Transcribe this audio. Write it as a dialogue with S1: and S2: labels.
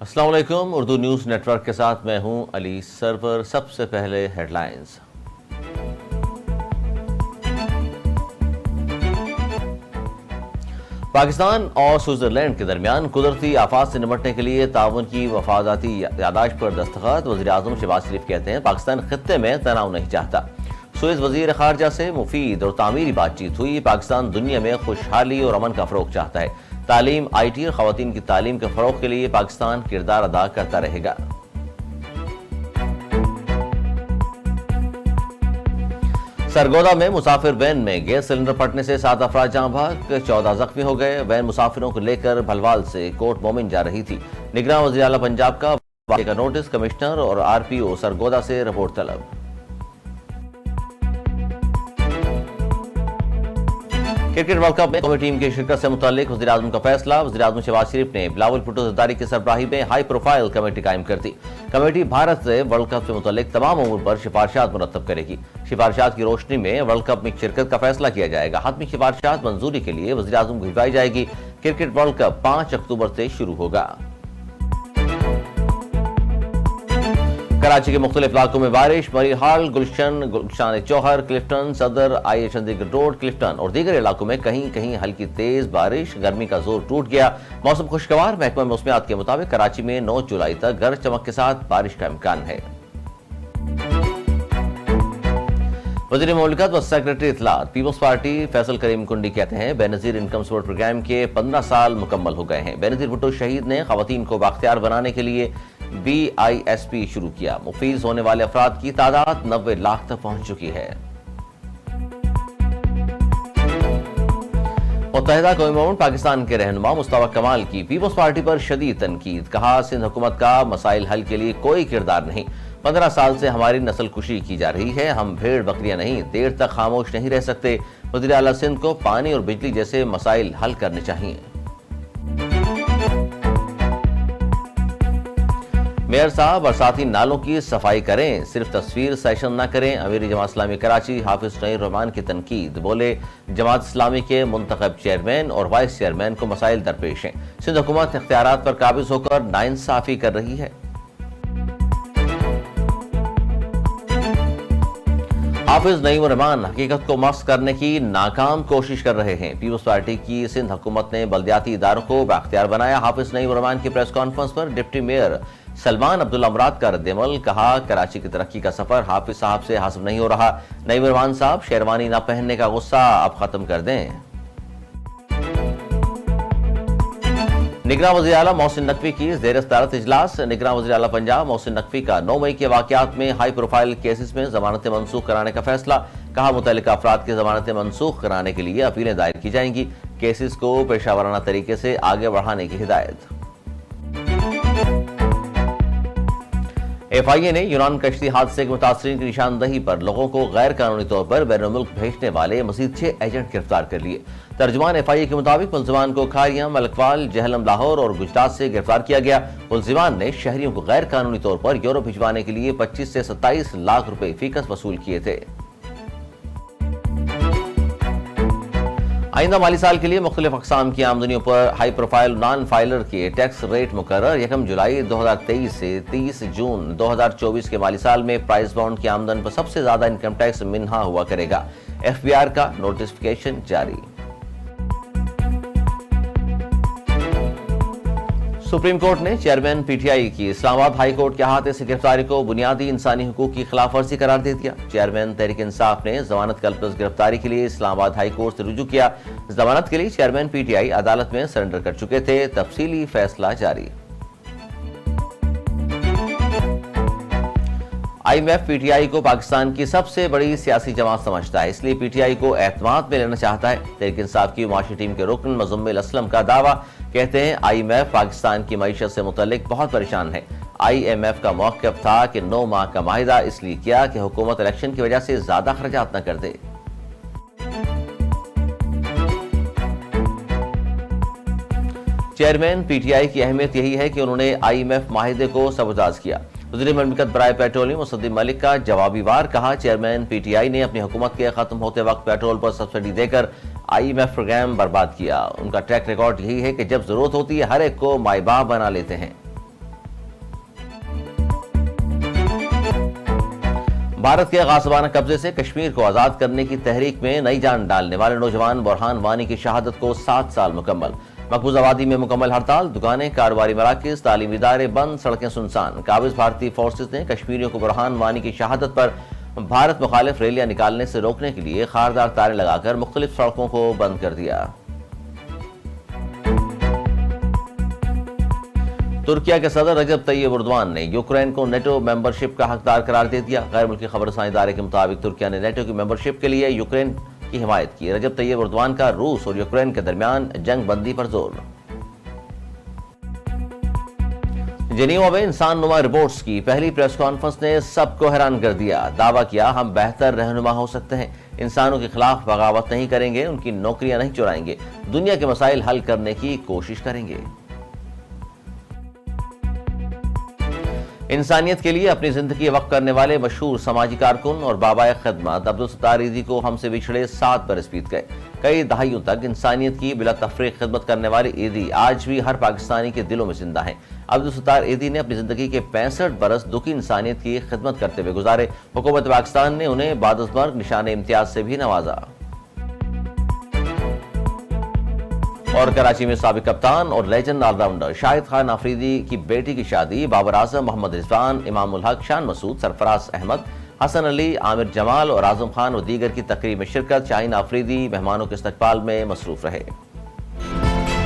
S1: السلام علیکم، Urdu news net work کے ساتھ میں ہوں علی سرور۔ سب سے پہلے ہیڈ لائنز۔ پاکستان اور سوئٹزرلینڈ کے درمیان قدرتی آفات سے نمٹنے کے لیے تعاون کی مفاہمتی یادداشت پر دستخط۔ وزیر اعظم شہباز شریف کہتے ہیں پاکستان خطے میں تناؤ نہیں چاہتا۔ سوئس وزیر خارجہ سے مفید اور تعمیری بات چیت ہوئی۔ پاکستان دنیا میں خوشحالی اور امن کا فروغ چاہتا ہے۔ تعلیم، آئی ٹی اور خواتین کی تعلیم کے فروغ کے لیے پاکستان کردار ادا کرتا رہے گا۔ سرگودا میں مسافر وین میں گیس سلنڈر پھٹنے سے 7 افراد جاں بحق، 14 زخمی ہو گئے۔ وین مسافروں کو لے کر بھلوال سے کوٹ مومن جا رہی تھی۔ نگراں وزیر اعلیٰ پنجاب کا واقعے کا نوٹس، کمشنر اور آر پی او سرگودا سے رپورٹ طلب۔ کرکٹ ورلڈ کپ میں قومی ٹیم کی شرکت سے متعلق وزیر اعظم کا فیصلہ۔ وزیر اعظم شہباز شریف نے بلاول بھٹو زرداری کی سربراہی میں ہائی پروفائل کمیٹی قائم کر دی۔ کمیٹی بھارت سے ورلڈ کپ سے متعلق تمام امور پر سفارشات مرتب کرے گی۔ سفارشات کی روشنی میں ورلڈ کپ میں شرکت کا فیصلہ کیا جائے گا۔ حتمی سفارشات منظوری کے لیے وزیر اعظم کو بھجوائی جائے گی۔ کرکٹ ورلڈ کپ 5 اکتوبر سے شروع ہوگا۔ کراچی کے مختلف علاقوں میں بارش، مری ہال، گلشن، گلشان چوہر، کلفٹن، صدر، آئی اے چندی گڑھ روڈ، کلفٹن اور دیگر علاقوں میں کہیں کہیں ہلکی تیز بارش۔ گرمی کا زور ٹوٹ گیا، موسم خوشگوار۔ محکمہ موسمیات کے مطابق کراچی میں 9 جولائی تک گرج چمک کے ساتھ بارش کا امکان ہے۔ وزیر مملکت و سیکریٹری اطلاعات پیپلز پارٹی فیصل کریم کنڈی کہتے ہیں بے نظیر انکم سپورٹ پروگرام کے 15 سال مکمل ہو گئے ہیں۔ بے نظیر بھٹو شہید نے خواتین کو بااختیار بنانے کے لیے BISP شروع کیا۔ مفیز ہونے والے افراد کی تعداد 90 لاکھ تک پہنچ چکی ہے۔ متحدہ قومی مومنٹ پاکستان کے رہنما مصطفیٰ کمال کی پیپلز پارٹی پر شدید تنقید۔ کہا سندھ حکومت کا مسائل حل کے لیے کوئی کردار نہیں۔ 15 سال سے ہماری نسل کشی کی جا رہی ہے، ہم بھیڑ بکریاں نہیں، دیر تک خاموش نہیں رہ سکتے۔ وزیر اعلیٰ سندھ کو پانی اور بجلی جیسے مسائل حل کرنے چاہیے۔ میئر صاحب برساتی نالوں کی صفائی کریں، صرف تصویر سیشن نہ کریں۔ امیر جماعت اسلامی کراچی حافظ نعیم الرحمان کی تنقید۔ بولے جماعت اسلامی کے منتخب چیئرمین اور وائس چیئرمین کو مسائل درپیش ہیں۔ سندھ حکومت اختیارات پر قابض ہو کر ناانصافی کر رہی ہے۔ حافظ نعیم الرحمان حقیقت کو مسخ کرنے کی ناکام کوشش کر رہے ہیں۔ پیپلز پارٹی کی سندھ حکومت نے بلدیاتی اداروں کو بااختیار بنایا۔ حافظ نعیم الرحمان کی پریس کانفرنس پر ڈپٹی میئر سلمان عبداللہ مراد کا رد عمل۔ کہا کراچی کی ترقی کا سفر حافظ صاحب سے حاصل نہیں ہو رہا۔ نعیم الرحمان صاحب شیروانی نہ پہننے کا غصہ اب ختم کر دیں۔ نگراں وزیر اعلیٰ محسن نقوی کی زیر صدارت اجلاس۔ نگراں وزیر اعلیٰ پنجاب محسن نقوی کا 9 مئی کے واقعات میں ہائی پروفائل کیسز میں ضمانتیں منسوخ کرانے کا فیصلہ۔ کہا متعلقہ افراد کی ضمانتیں منسوخ کرانے کے لیے اپیلیں دائر کی جائیں گی۔ کیسز کو پیشہ ورانہ طریقے سے آگے بڑھانے کی ہدایت۔ FIA نے یونان کشتی حادثے کے متاثرین کی نشاندہی پر لوگوں کو غیر قانونی طور پر بین الملک بھیجنے والے مزید 6 ایجنٹ گرفتار کر لیے۔ ترجمان FIA کے مطابق ملزمان کو کھاریاں، ملکوال، جہلم لاہور اور گجرات سے گرفتار کیا گیا۔ ملزمان نے شہریوں کو غیر قانونی طور پر یورپ بھجوانے کے لیے 25 سے 27 لاکھ روپے فیکس وصول کیے تھے۔ آئندہ مالی سال کے لیے مختلف اقسام کی آمدنیوں پر ہائی پروفائل نان فائلر کے ٹیکس ریٹ مقرر۔ 1 جولائی 2023 سے 30 جون 2024 کے مالی سال میں پرائز بانڈ کی آمدن پر سب سے زیادہ انکم ٹیکس منہا ہوا کرے گا۔ FBR کا نوٹیفیکیشن جاری۔ سپریم کورٹ نے چیئرمین PTI کی اسلام آباد ہائی کورٹ کے احاطے سے گرفتاری کو بنیادی انسانی حقوق کی خلاف ورزی قرار دے دیا۔ چیئرمین تحریک انصاف نے ضمانت قلپز گرفتاری کے لیے اسلام آباد ہائی کورٹ سے رجوع کیا۔ ضمانت کے لیے چیئرمین PTI عدالت میں سرنڈر کر چکے تھے۔ تفصیلی فیصلہ جاری۔ IMF PTI کو پاکستان کی سب سے بڑی سیاسی جماعت سمجھتا ہے، اس لیے PTI کو اعتماد میں لینا چاہتا ہے۔ تحریک انصاف کی معاشی ٹیم کے رکن مزمل اسلم کا دعویٰ، کہتے ہیں IMF پاکستان کی معیشت سے متعلق بہت پریشان ہے۔ IMF کا موقف تھا کہ 9 ماہ کا معاہدہ اس لیے کیا کہ حکومت الیکشن کی وجہ سے زیادہ خرچات نہ کر دے۔ چیئرمین PTI کی اہمیت یہی ہے کہ انہوں نے IMF معاہدے کو سبوتاژ کیا۔ وزیر مملکت برائے پیٹرولیم مسدی ملک کا جوابی وار، کہا چیئرمین PTI نے اپنی حکومت کے ختم ہوتے وقت پیٹرول پر سبسڈی دے کر IMF پروگرام برباد کیا۔ ان کا ٹریک ریکارڈ یہی ہے کہ جب ضرورت ہوتی ہے ہر ایک کو مائباپ بنا لیتے ہیں۔ بھارت کے غاصبانہ قبضے سے کشمیر کو آزاد کرنے کی تحریک میں نئی جان ڈالنے والے نوجوان برہان وانی کی شہادت کو 7 سال مکمل۔ مقبوضہ وادی میں مکمل ہڑتال، دکانیں، کاروباری مراکز، تعلیمی ادارے بند، سڑکیں سنسان۔ قابض بھارتی فورسز نے کشمیریوں کو برہان وانی کی شہادت پر بھارت مخالف ریلیاں نکالنے سے روکنے کے لیے خاردار تاریں لگا کر مختلف سڑکوں کو بند کر دیا۔ ترکیہ کے صدر رجب طیب اردوان نے یوکرین کو نیٹو ممبرشپ کا حقدار قرار دے دیا۔ غیر ملکی خبر رسانی ادارے کے مطابق ترکیہ نے نیٹو کی ممبرشپ کے لیے یوکرین کی حمایت کی۔ رجب طیب اردوان کا روس اور یوکرین کے درمیان جنگ بندی پر زور۔ جنیوا میں انسان نما رپورٹس کی پہلی پریس کانفرنس نے سب کو حیران کر دیا۔ دعویٰ کیا ہم بہتر رہنما ہو سکتے ہیں، انسانوں کے خلاف بغاوت نہیں کریں گے، ان کی نوکریاں نہیں چرائیں گے، دنیا کے مسائل حل کرنے کی کوشش کریں گے۔ انسانیت کے لیے اپنی زندگی وقف کرنے والے مشہور سماجی کارکن اور بابائے خدمت عبدالستار ایدھی کو ہم سے بچھڑے 7 برس بیت گئے۔ کئی دہائیوں تک انسانیت کی بلا تفریق خدمت کرنے والے ایدھی آج بھی ہر پاکستانی کے دلوں میں زندہ ہیں۔ عبدالستار ایدھی نے اپنی زندگی کے 65 برس دکھی انسانیت کی خدمت کرتے ہوئے گزارے۔ حکومت پاکستان نے انہیں بعد از مرگ نشان امتیاز سے بھی نوازا۔ اور کراچی میں سابق کپتان اور لیجنڈ آل راؤنڈر شاہد خان آفریدی کی بیٹی کی شادی بابر اعظم، محمد رضوان، امام الحق، شان مسعود، سرفراز احمد، حسن علی، عامر جمال اور اعظم خان و دیگر کی تقریب میں شرکت۔ شاہین آفریدی مہمانوں کے استقبال میں مصروف رہے۔